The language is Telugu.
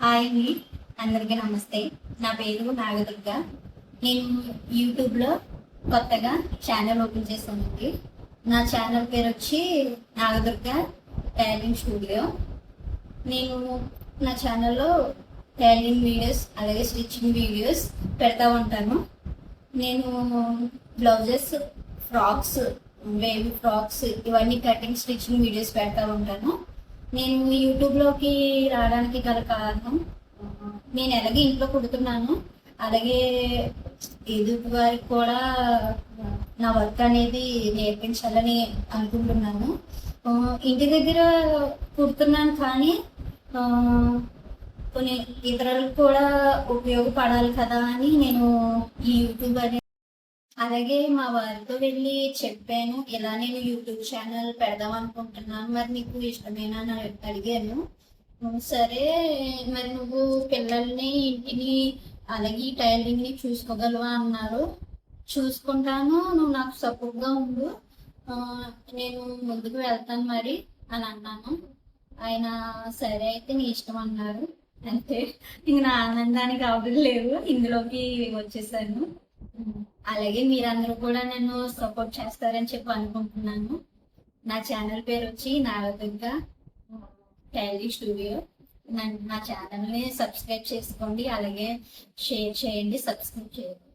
హాయ్ అండి, అందరికీ నమస్తే. నా పేరు నాగదుర్గ. నేను యూట్యూబ్లో కొత్తగా ఛానల్ ఓపెన్ చేశానండి. నా ఛానల్ పేరు వచ్చి నాగదుర్గ టైలరింగ్ స్టూడియో. నేను నా ఛానల్లో టైలరింగ్ వీడియోస్ అలాగే స్టిచ్చింగ్ వీడియోస్ పెడతా ఉంటాను. నేను బ్లౌజెస్, ఫ్రాక్స్, బేబీ ఫ్రాక్స్ ఇవన్నీ కటింగ్ స్టిచ్చింగ్ వీడియోస్ పెడతా ఉంటాను. నేను యూట్యూబ్లోకి రావడానికి గల కారణం, నేను ఎలాగే ఇంట్లో కుడుతున్నాను, అలాగే ఎదుటి వారికి కూడా నా వర్క్ అనేది నేర్పించాలని అనుకుంటున్నాను. ఇంటి దగ్గర కుడుతున్నాను కానీ కొన్ని ఇతరులకు కూడా ఉపయోగపడాలి కదా అని నేను ఈ యూట్యూబ్ అనేది, అలాగే మా వారితో వెళ్ళి చెప్పాను, ఇలా నేను యూట్యూబ్ ఛానల్ పెడదాం అనుకుంటున్నాను, మరి నీకు ఇష్టమేనా అని అడిగాను. సరే, మరి నువ్వు పిల్లల్ని, ఇంటిని, అలాగే ఈ టైలరింగ్ని చూసుకోగలవా అన్నారు. చూసుకుంటాను, నువ్వు నాకు సపోర్ట్గా ఉండు, నేను ముందుకు వెళ్తాను మరి అని అన్నాను. ఆయన సరే అయితే నీ ఇష్టం అన్నారు. అంటే ఇంక నా ఆనందానికి అవధులు లేవు, ఇందులోకి వచ్చేసాను. అలాగే మీరందరూ కూడా నన్ను సపోర్ట్ చేస్తారని చెప్పి అనుకుంటున్నాను. నా ఛానల్ పేరు వచ్చి నాగదుర్గ టైలరింగ్ స్టూడియో. నా ఛానల్ని సబ్స్క్రైబ్ చేసుకోండి, అలాగే షేర్ చేయండి, సబ్స్క్రైబ్ చేయండి.